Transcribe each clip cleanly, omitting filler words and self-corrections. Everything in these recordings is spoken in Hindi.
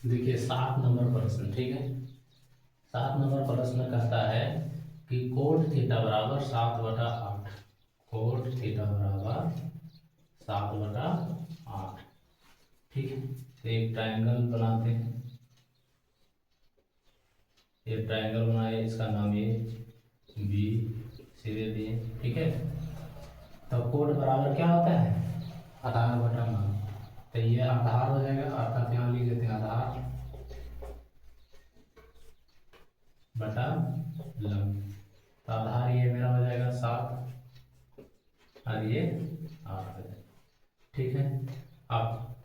देखिए 7 नंबर प्रश्न, ठीक है। 7 नंबर प्रश्न कहता है कि कोट थीटा बराबर 7/8। कोट थीटा बराबर 7/8, ठीक है। तो एक ट्रायंगल बनाते हैं। ये ट्रायंगल बनाए, इसका नाम ए बी सी दे दिए, ठीक है। तो कोट बराबर क्या होता है? आधार बटा लंब। तो ये आधार हो जाएगा, अर्थात यहाँ लिख देते हैं आधार बटा लंब। तो आधार ये मेरा हो जाएगा 7 और ये 8 हो जाएगा, ठीक है। अब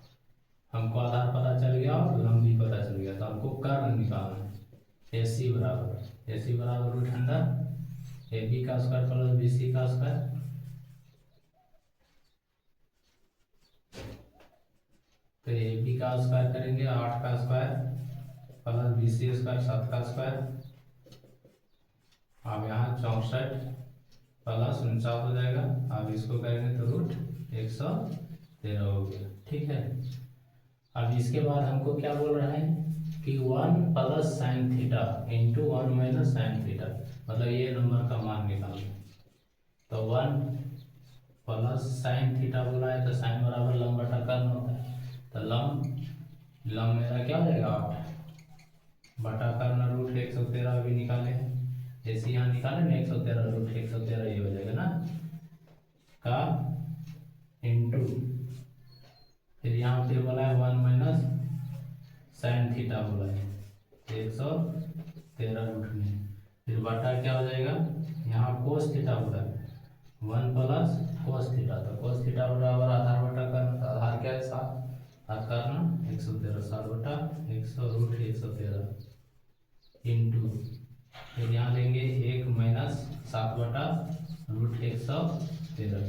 हमको आधार पता चल गया और लंब भी पता चल गया, तो हमको कर्ण निकालना है। AC बराबर रूट अंडर AB का स्क्वायर प्लस BC का स्क्वायर। तो AB का स्क्वायर करेंगे 8 का स्क्वायर प्लस BC स्क्वायर 7 का स्क्वायर। अब यहाँ 64 प्लस 49 हो जाएगा। अब इसको करेंगे तो रूट 113 हो गया, ठीक है। अब इसके बाद हमको क्या बोल रहा है कि 1 plus sine theta into 1 minus sine theta, मतलब ये नंबर का मान निकालना। तो 1 प्लस साइन थीटा बोला है, तो साइन बराबर लंब बटा कर्ण होता है। तो लंब मेरा क्या हो जाएगा 8 बटा कर्ण रूट 113 भी निकाले हैं। जैसे यहाँ निकाले ना 113 रूट 113, ये हो जाएगा ना का इंटू, फिर यहाँ पे बोला है 1 माइनस साइन थीटा बोला है 113 रूट में, फिर बटा क्या हो जाएगा, यहाँ कोस थीटा बोला है 1 प्लस कोस थीटा। तो कोस थीटा बराबर आधार बटा कर्ण। तो आधार क्या है 7 और कर्ण 113, 7 बटा 100 रूट 113 इंटू, फिर यहाँ लेंगे 1 माइनस 7 बटा रूट 113,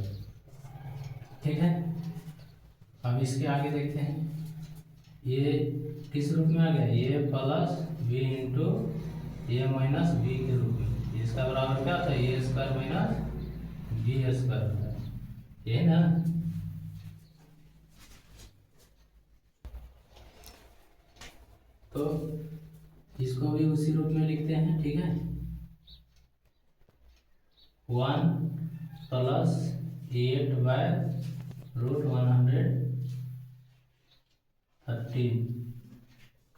ठीक है। अब इसके आगे देखते हैं, ये किस रूप में आ गया, ये प्लस बी इंटू ए माइनस बी के रूप में। इसका बराबर क्या था, ए स्क्वायर माइनस बी स्क्वायर होता है, ये ना। तो इसको भी उसी रूप में लिखते हैं, ठीक है। 1 प्लस 8 बाय रूट 113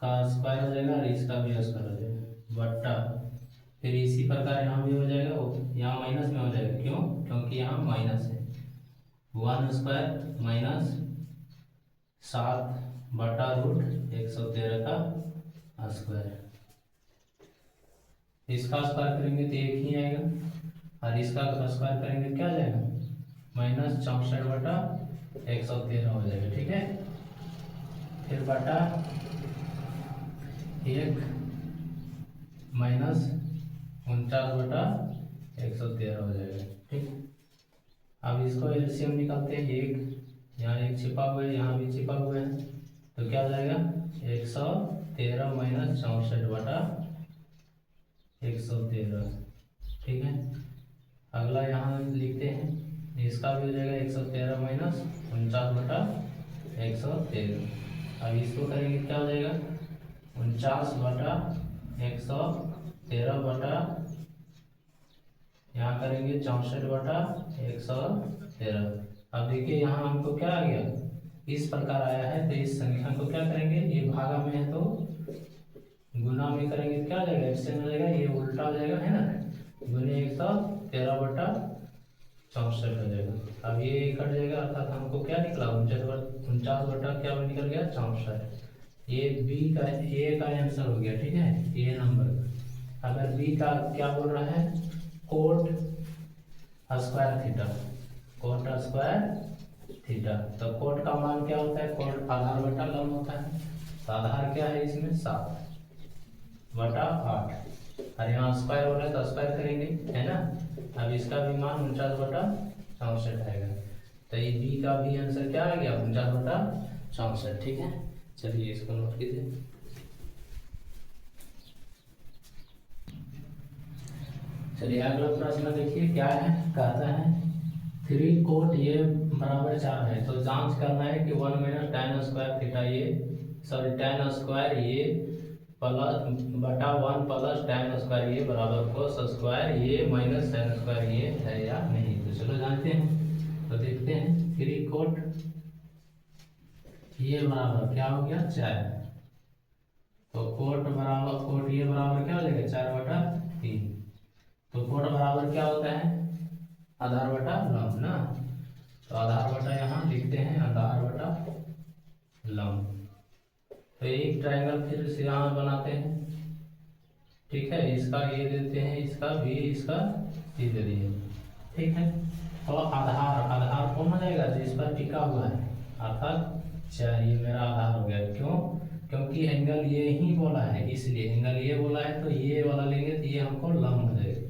का स्क्वायर हो जाएगा और इसका भी स्क्वायर हो जाएगा बट्टा, फिर इसी प्रकार यहाँ भी हो जाएगा, यहाँ माइनस में हो जाएगा, क्यों, क्योंकि यहाँ माइनस है। 1 स्क्वायर माइनस 7 बटा रूट 113 का स्क्वायर। इसका स्क्वायर करेंगे तो एक ही आएगा और इसका स्क्वायर करेंगे क्या जाएगा, माइनस 64 बटा 113 हो जाएगा, ठीक है। फिर बटा 1 माइनस 49 बटा 113 हो जाएगा, ठीक। अब इसको एलसीएम निकालते हैं। एक यहाँ एक छिपा हुआ है, यहाँ भी छिपा हुआ है, तो क्या हो जाएगा 113 माइनस 64 बटा 113, ठीक है। अगला यहाँ लिखते हैं, इसका भी हो जाएगा 113 माइनस 49 बटा 113। अब इसको करेंगे क्या हो जाएगा 49 बटा 113 बटा, यहाँ करेंगे 64 बटा 113। अब देखिए यहाँ हमको क्या आ गया, इस प्रकार आया है, तो इस संख्या को क्या करेंगे, ये भागा में है तो गुना में करेंगे तो क्या हो जाएगा, एक्सचेंज हो जाएगा, ये उल्टा हो जाएगा, है ना। गुने 113 बटा 64 हो जाएगा। अब ये कट जाएगा, अर्थात हमको क्या निकला 49 बटा क्या निकल गया 64। ये बी का ए का आंसर हो गया, ठीक है, ए नंबर। अगर बी का क्या बोल रहा है, coat square theta, coat square theta. तो कोट का मान क्या होता है, कोट आधार बटा लंब होता है। तो आधार क्या है इसमें 7 बटा 8 और यहाँ स्क्वायर हो रहा है तो स्क्वायर करेंगे, है ना। अब इसका भी मान 49 बटा 64 आएगा। तो ये बी का भी आंसर क्या आ गया 49 बटा 64, ठीक है। चलिए इसको नोट कीजिए। चलिए अगला प्रश्न देखिए क्या है, कहता है 3 कोट ये बराबर 4 है, तो जांच करना है कि 1 माइनस tan स्क्वायर थीटा ये सॉरी tan स्क्वायर ये प्लस बटा 1 प्लस tan स्क्वायर ये बराबर cos स्क्वायर ये माइनस sin स्क्वायर ये है या नहीं। तो चलो जानते हैं, तो देखते हैं। 3 कोट ये बराबर क्या हो गया 4, तो कोट बराबर कोट ये बराबर क्या हो जाएगा 4/3। तो कोट बराबर क्या होता है आधार बटा लंब ना, तो आधार बटा यहाँ लिखते हैं आधार बटा लंब। तो एक ट्रायंगल फिर से यहाँ बनाते हैं, ठीक है। इसका ये देते हैं, इसका भी, इसका ये दे दिए, ठीक है। और आधार आधार कौन हो जाएगा जिस पर टिका हुआ है, अर्थात 4 ये मेरा आधार हो गया। क्यों? क्योंकि एंगल ये ही बोला है, इसलिए एंगल ये बोला है तो ये वाला लेंगे तो ये हमको लंब हो जाएगा।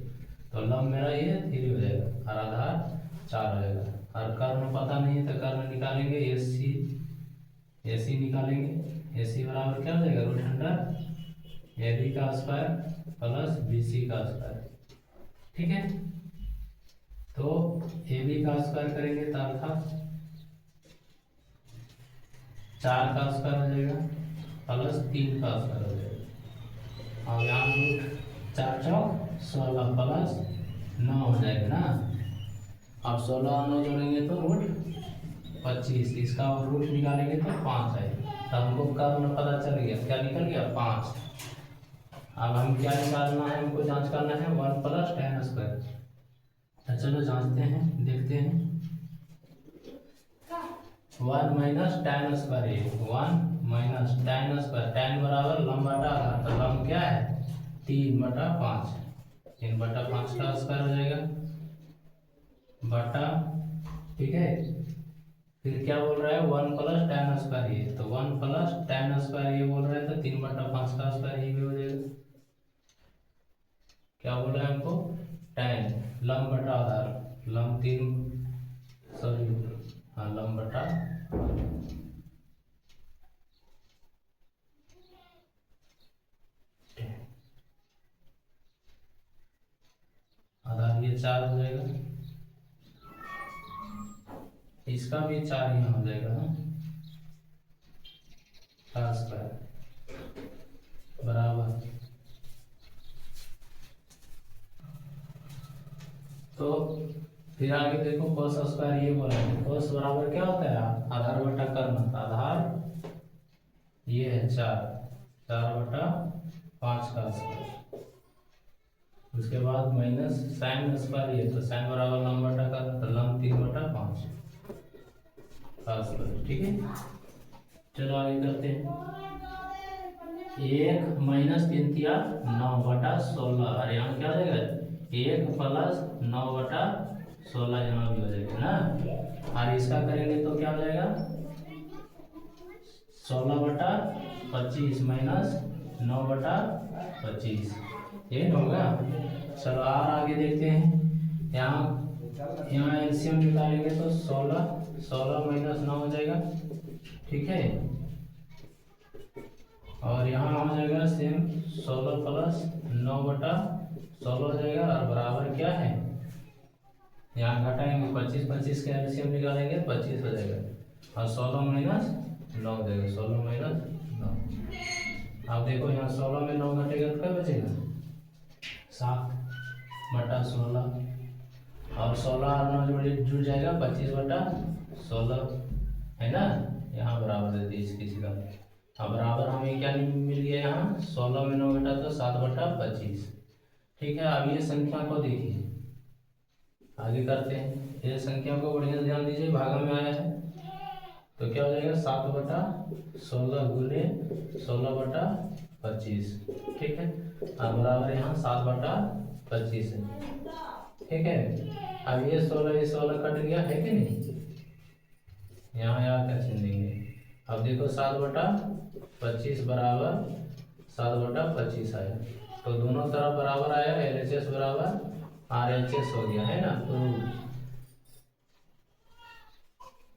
तो लंब मेरा ये 3 हो जाएगा और आधार 4 हो जाएगा। और कर्ण पता नहीं है तो कर्ण निकालेंगे, AC निकालेंगे। AC बराबर क्या हो जाएगा √100 AB का स्क्वायर प्लस BC का स्क्वायर, ठीक है। तो AB का स्क्वायर करेंगे तो अर्थात 4 का स्क्वायर हो जाएगा प्लस 3 का स्क्वायर हो जाएगा। और यहाँ √4 चौक 16 प्लस 9 हो जाएगा ना। अब 16 और 9 जोड़ेंगे तो √25, इसका और रूट निकालेंगे तो 5 है। तो हमको कर्ण पता चल गया, क्या निकल गया 5। अब हम क्या निकालना है, हमको जांच करना है 1 प्लस tan स्क्वायर। तो चलो जांचते हैं, देखते हैं। 1 माइनस tan स्क्वायर, ये 1 माइनस tan स्क्वायर, tan बराबर लंब बटा आधार, तो लंब क्या है 3/5, 3/5 का स्क्वायर हो जाएगा बटा, ठीक है। फिर क्या बोल रहा है 1 प्लस tan स्क्वायर ये, तो 1 प्लस tan स्क्वायर ये बोल रहा है तो 3/5 का स्क्वायर ये भी हो जाएगा। क्या बोल रहा है हमको tan लंब बटा आधार, लंब 3 सॉरी हाँ लंब बटा आधार ये 4 हो जाएगा, इसका भी 4 यहाँ हो जाएगा ना, 4 स्क्वायर बराबर। तो फिर आगे देखो cos स्क्वायर ये बोला है, cos बराबर क्या होता है आधार बटा कर्ण, आधार ये है 4/5 का स्क्वायर। उसके बाद माइनस sin स्क्वायर ये, तो sin बराबर लंब बटा कर्ण, तो लंब 3/5 का स्क्वायर, ठीक है। चलो आगे करते हैं। 1 माइनस 3 तिया 9/16, और यहाँ क्या हो जाएगा 1 प्लस 9/16 यहाँ भी हो जाएगा ना। और इसका करेंगे तो क्या हो जाएगा 16/25 माइनस 9/25, ये होगा। चलो और आगे देखते हैं। यहाँ एलसीएम निकालेंगे तो 16 माइनस 9 हो जाएगा, ठीक है। और यहाँ हो जाएगा सेम 16 प्लस 9/16 हो जाएगा, और बराबर क्या है यहाँ घटाएंगे 25 का एलसीएम निकालेंगे 25 हो जाएगा, और 16 माइनस 9 हो जाएगा, 16 माइनस 9। अब देखो यहाँ 16 में 9 घटेगा तो क्या बचेगा 7/16, और 16 और 9 जुड़ जाएगा 25/16 है ना। यहाँ बराबर दे दी इसकी जगह। अब बराबर हमें क्या मिल गया यहाँ 16 में 9 घटा तो 7/25, ठीक है। अब ये संख्या को देखिए, आगे करते हैं। ये संख्या को बढ़िया ध्यान दीजिए, भागा में आया है तो क्या हो जाएगा 7/16 गुने 16/25, ठीक है। अब बराबर यहाँ 7/25 है, ठीक है। अब ये 16 कट गया है कि नहीं, यहाँ यहाँ क्या चिन्ह देंगे। अब देखो 7/25 बराबर 7/25 आया, तो दोनों तरफ बराबर आया, LHS बराबर RHS हो गया है ना।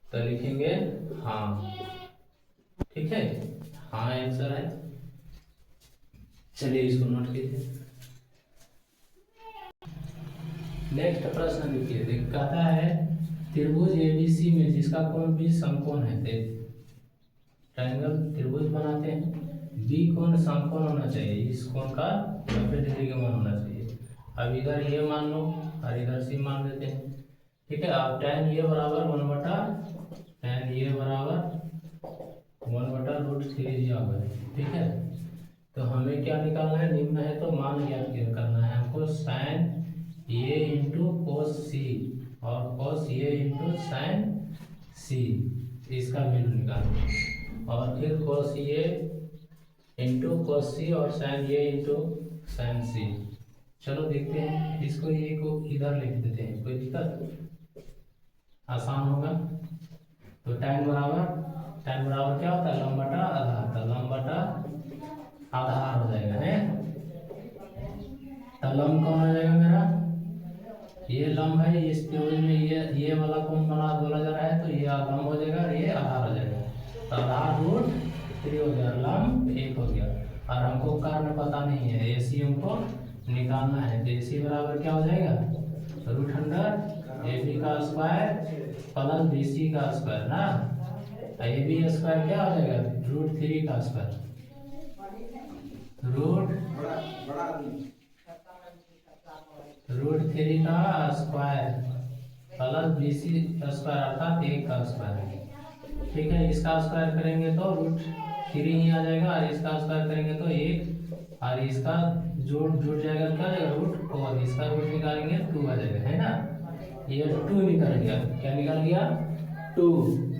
तो लिखेंगे हाँ, ठीक है, हाँ आंसर है। चलिए इसको नोट कीजिए। नेक्स्ट प्रश्न देखिए, कहता है त्रिभुज ABC में जिसका कोण 20 समकोण है, ट्रायंगल त्रिभुज बनाते हैं। बी कोण समकोण होना चाहिए, इस कोण का 90 डिग्री का मान होना चाहिए। अब इधर ये मान लो और इधर सी मान लेते हैं, ठीक है। अब tan ये बराबर 1/√3 दिया हुआ है, ठीक है। तो हमें क्या निकालना है, निम्न है तो मान ज्ञात करना है हमको, sin a इंटू कोस सी और कोस a इंटू साइन सी, इसका वैल्यू निकालना है। और फिर कोस a इंटू कोस सी और साइन a इंटू साइन सी। चलो देखते हैं, इसको ये को इधर लिख देते हैं, कोई दिक्कत, आसान होगा। तो tan बराबर क्या होता है, लंब बटा आधार, तो लंब बटा आधार हो जाएगा है। तो लंब कौन हो जाएगा मेरा, ये लंब है, इस त्रिभुज में ये वाला कौन बोला जा रहा है, तो ये लंब हो जाएगा और ये आधार हो जाएगा। तो आधार √3 हो गया, लंब 1 हो गया। और हमको कारण पता नहीं है, AC हमको निकालना है। तो AC बराबर क्या हो जाएगा, √AB का स्क्वायर प्लस BC का स्क्वायर ना, AB स्क्वायर क्या हो जाएगा, √3 का स्क्वायर, √3 का स्क्वायर प्लस BC स्क्वायर अर्थात 1 का स्क्वायर, ठीक है। इसका स्क्वायर करेंगे तो √3 ही आ जाएगा, और इसका स्क्वायर करेंगे तो 1, और इसका जुड़ जाएगा, क्या आ जाएगा √4, इसका रूट निकालेंगे 2 आ जाएगा, है ना। ये 2 निकल गया, क्या निकल गया 2।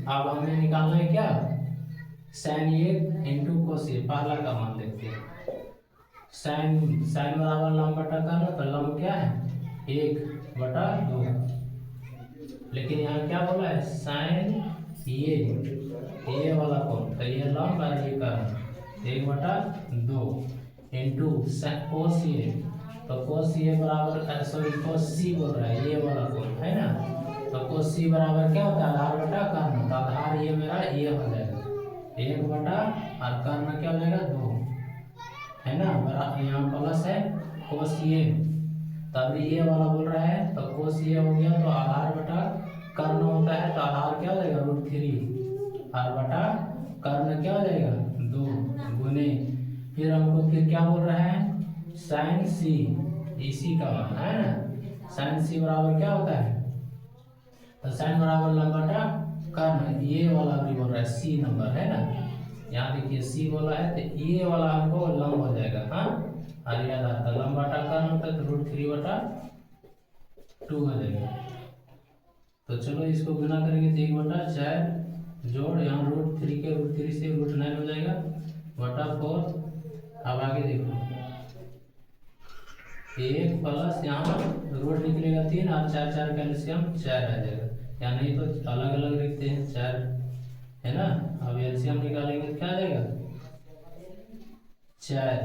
अब हमें निकालना है क्या, sin a into cos a, पहला का मान देखते हैं। साइन बराबर लंब बटा कर्न, तो लंब क्या है 1/2, लेकिन यहाँ क्या बोला है, साइन ये वाला कोण, तो ये लंब और ये कर्न 1/2 इंटू कोस a, तो कोस a बराबर कोस c बोल रहा है, ये वाला कोण है ना। तो कोस c बराबर क्या होता है, आधार बटा कर्न, तो आधार ये मेरा ये हो जाएगा 1/, और कर्न क्या हो जाएगा 2, है ना। यहाँ प्लस है कोस a, तब ये वाला बोल रहा है, तो कोस a हो गया, तो आधार बटा कर्न होता है, तो आधार क्या हो जाएगा √3, और बटा कर्न क्या हो जाएगा 2 गुने, फिर हमको फिर क्या बोल रहा है, साइन c, इसी का मान है ना। साइन c बराबर क्या होता है, तो साइन बराबर लंब बटा कर्न, ये वाला भी बोल रहा है c नंबर, है ना। यहाँ देखिए c बोला है, तो ये वाला हमको लंब हो जाएगा, हाँ, और ये आधार का लंब बटा कर्न होता है, तो √3/2 हो जाएगा। तो चलो इसको गुना करेंगे तो 1/4 जोड़, यहाँ √3 के √3 से √9 हो जाएगा बटा 4। अब आगे देखो, 1 प्लस यहाँ रूट निकलेगा 3, और 4 कैल्शियम 4 आ जाएगा, या नहीं तो अलग अलग लिखते हैं 4, है ना। अब एलसीएम निकालेंगे तो क्या आ जाएगा 4,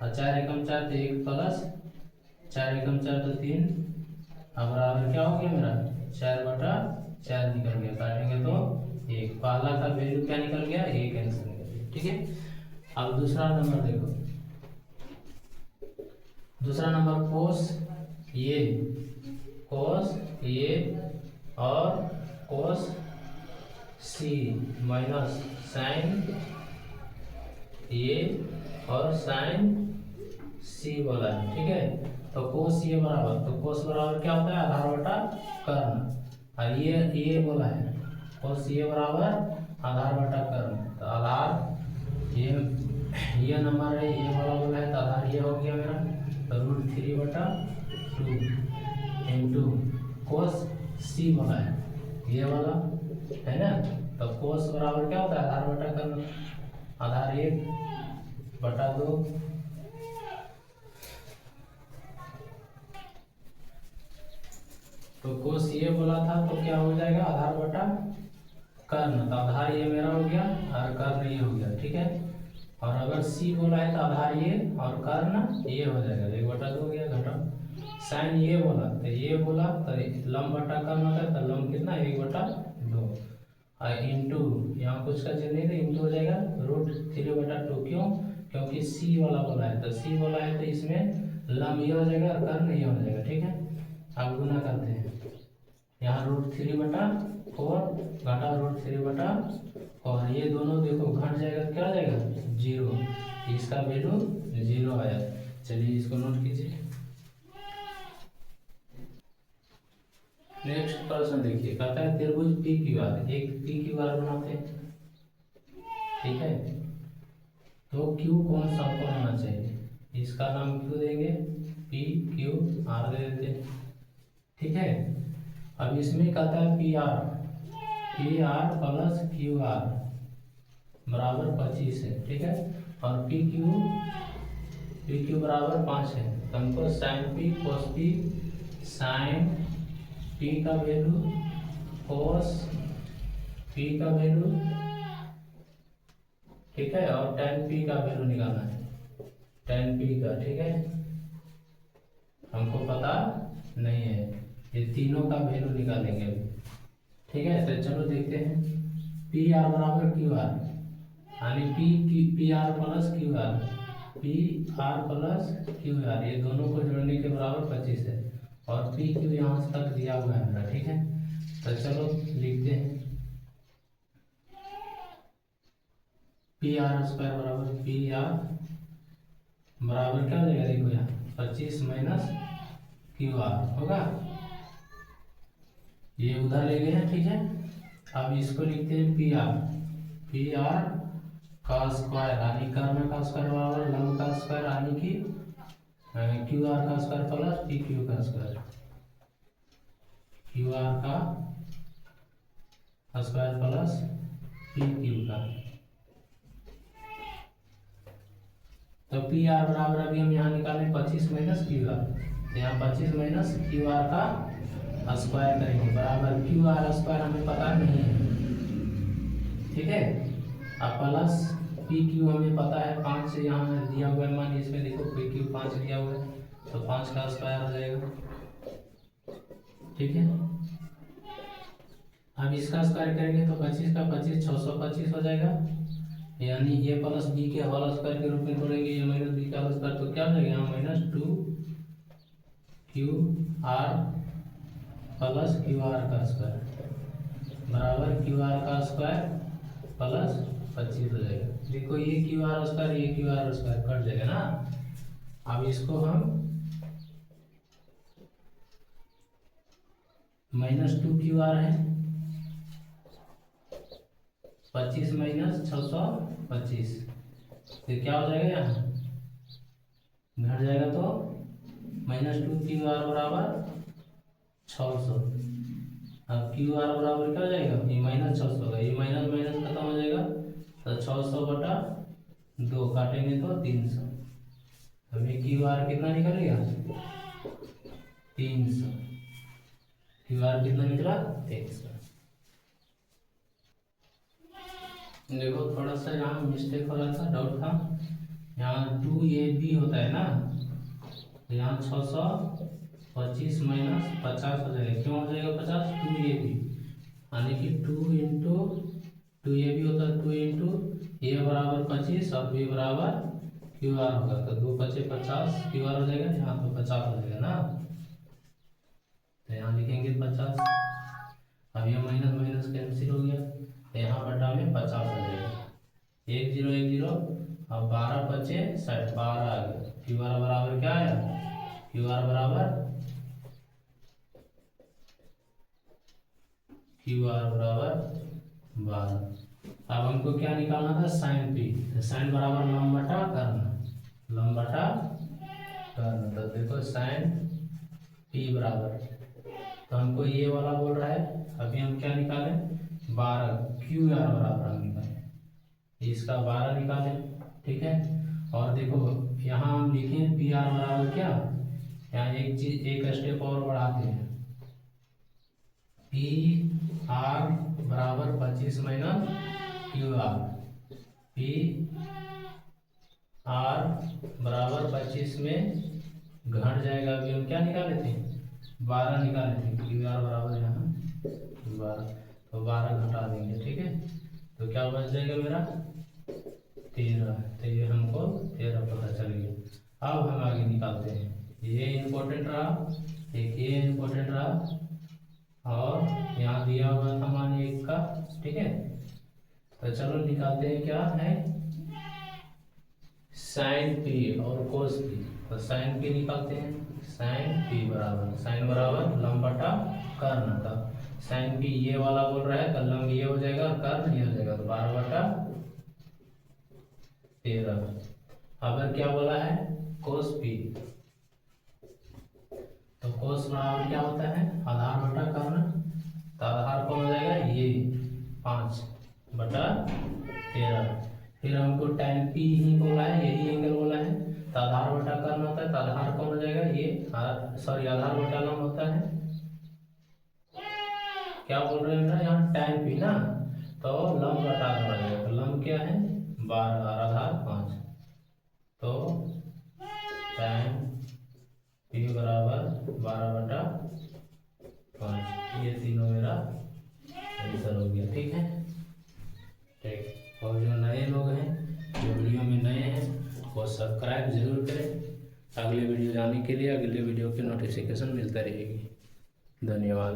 और 4 एकम 4 तो 1 प्लस 4 एकम 4 तो 3, अब बराबर क्या हो गया मेरा 4/4 निकल गया, काटेंगे तो 1, पहला का वैल्यू क्या निकल गया 1 आंसर निकल गया, ठीक है। अब दूसरा नंबर देखो, दूसरा नंबर कोस a और कोस c माइनस साइन a और साइन c बोला है, ठीक है। तो कोस a बराबर, तो कोस बराबर क्या होता है, आधार बटा कर्न, और ये बोला है कोस a बराबर आधार बटा कर्न, तो आधार ये नंबर है, ये वाला बोला है, तो आधार ये हो गया मेरा, तो √3/2 इंटू कोस c बोला है, ये वाला है ना। तो कोस बराबर क्या होता है, आधार बटा कर्न, आधार 1/2, तो कोस ये बोला था, तो क्या हो जाएगा आधार बटा कर्न, तो आधार ये मेरा हो गया और कर्ण ये हो गया, ठीक है। और अगर c बोला है तो आधार ये और कर्ण ये हो जाएगा, 1/2 हो गया घटा। साइन ये बोला तो ये बोला, तो लंब बटा कर्ण होता है, तो लंब कितना 1/2, और इंटू यहाँ कुछ का चिन्ह नहीं, तो इंटू हो जाएगा √3/2, क्यों, क्योंकि c वाला बोला है, तो c बोला है तो इसमें लंब ये हो जाएगा और कर्ण ये हो जाएगा, ठीक है। अब गुना करते हैं, यहाँ √3/4 घटा √3/4 और ये दोनों देखो घट जाएगा, क्या हो जाएगा 0, इसका वैल्यू 0 आया। चलिए इसको नोट कीजिए। नेक्स्ट प्रश्न देखिए, कहता है त्रिभुज पी क्यू आर, एक पी क्यू आर बनाते हैं, ठीक है। तो क्यू कौन सा कोण होना चाहिए, इसका नाम क्यू देंगे, पी क्यू आर दे देते हैं, ठीक है। अब इसमें कहता है P R plus Q R बराबर 25 है, ठीक है। और पी क्यू बराबर 5 है। तो हमको sign P cos P, sign P का वैल्यू कोस पी का वैल्यू, ठीक है, और tan पी का वैल्यू निकालना है, tan पी का, ठीक है। हमको पता नहीं है, ये तीनों का वैल्यू निकालेंगे अभी, ठीक है। तो चलो देखते हैं, पी आर बराबर क्यू आर, यानी P R plus Q R, P R plus Q R, ये दोनों को जोड़ने के बराबर 25 है। और पी क्यू यहाँ तक दिया हुआ है मेरा, ठीक है। तो चलो लिखते हैं, पी आर स्क्वायर बराबर पी आर बराबर क्या हो जाएगा, देखो यहाँ 25 माइनस क्यू आर होगा, ये उधर ले गए हैं, ठीक है। अब इसको लिखते हैं पी आर का स्क्वायर, यानी कर्ण का स्क्वायर बराबर लंब का स्क्वायर, यानी कि क्यू आर का स्क्वायर प्लस पी क्यू का स्क्वायर, क्यू आर का स्क्वायर प्लस पी क्यू का। तो पी आर बराबर अभी हम यहाँ निकालें 25 माइनस क्यू आर, तो यहाँ 25 माइनस क्यू आर का स्क्वायर करेंगे बराबर क्यू आर स्क्वायर हमें पता नहीं है, ठीक है। अब प्लस पी क्यू हमें पता है 5 यहाँ दिया हुआ है, मान इसमें देखो पी क्यू 5 दिया हुआ है, तो 5 का स्क्वायर हो जाएगा, ठीक है। अब इसका स्क्वायर करेंगे तो 25 का 25 625 हो जाएगा, यानी ए प्लस बी के होल स्क्वायर के रूप में तोड़ेंगे, ए माइनस बी का होल स्क्वायर, तो क्या हो जाएगा यहाँ minus 2 Q R plus Q R का स्क्वायर बराबर क्यू आर का स्क्वायर प्लस 25 हो जाएगा। देखो ये क्यू आर स्क्वायर, ये क्यू आर स्क्वायर कट जाएगा ना। अब इसको हम माइनस 2 क्यू आर है, 25 माइनस 625, तो क्या हो जाएगा यहाँ घट जाएगा, तो माइनस 2 क्यू आर बराबर 600। अब क्यू आर बराबर क्या हो जाएगा, ये माइनस 600 का, ये माइनस माइनस खत्म हो जाएगा, तो 600 बटा 2 काटेंगे तो 300। अब ये क्यू आर कितना निकलेगा 300, क्यू आर कितना निकला 100। देखो थोड़ा सा यहाँ मिस्टेक हो रहा था, डाउट था, यहाँ 2AB होता है ना, तो यहाँ 625 माइनस 50 हो जाएगा, क्यों हो जाएगा 50, 2AB, यानी कि 2 इंटू 2AB होता है, 2 इंटू ए बराबर 25 और बी बराबर क्यू आर होगा, तो 2 × 5 = 50 क्यू आर हो जाएगा, यहाँ तो 50 हो जाएगा ना, तो यहाँ लिखेंगे 50। अब ये माइनस माइनस कैंसिल हो गया, तो यहाँ बटा में 50 हो जाएगा, 1 0 1 0, अब 12 × 5 = 60, 12 आ गया। क्यू आर बराबर क्या आया, क्यू आर बराबर क्यू आर बराबर 12। अब हमको क्या निकालना था, साइन पी, तो साइन बराबर लंब बटा कर्ण, लंब बटा कर्ण, तो देखो साइन पी बराबर, तो हमको ये वाला बोल रहा है, अभी हम क्या निकालें 12, क्यू आर बराबर हम निकालें, इसका 12 निकालें, ठीक है। और देखो यहाँ हम लिखें पी आर बराबर क्या, यहाँ एक चीज एक स्टेप और बढ़ाते हैं, पी आर बराबर 25 minus Q R, P R बराबर 25 में घट जाएगा, अभी हम क्या निकाले थे 12 निकाले थे, क्यू आर बराबर यहाँ 12, तो 12 घटा देंगे, ठीक है। तो क्या बच जाएगा मेरा 13, तो ये हमको 13 पता चल गया। अब हम आगे निकालते हैं, ये इम्पोर्टेंट रहा, एक ये इम्पोर्टेंट रहा, और यहाँ दिया हुआ था मान 1 का, ठीक है। तो चलो निकालते हैं, क्या है साइन पी और कोस पी। तो साइन पी निकालते हैं, साइन पी बराबर साइन बराबर लंब बटा कर्ण का। साइन पी ये वाला बोल रहा है तो लंब ये हो जाएगा और कर्ण ये हो जाएगा, तो 12/13। अगर क्या बोला है कोस पी, तो कोस बराबर क्या होता है आधार बटा कर्ण। तो आधार कौन हो जाएगा ये 5/13। फिर हमको tan p ही बोला है, यही एंगल बोला है, तो आधार बटा कर्ण होता है, तो आधार कौन हो जाएगा ये सॉरी आधार बटा लंब होता है। क्या बोल रहे हैं यहाँ tan p ना, तो लंब बटा कर्ण हो जाएगा। तो लंब क्या है 12 और आधार 5, तो tan p बराबर 12/5। ये तीनों मेरा आंसर हो गया। ठीक है, ठीक। और जो नए लोग हैं, जो वीडियो में नए हैं, वो सब्सक्राइब जरूर करें अगले वीडियो जाने के लिए। अगले वीडियो की नोटिफिकेशन मिलता रहेगी। धन्यवाद।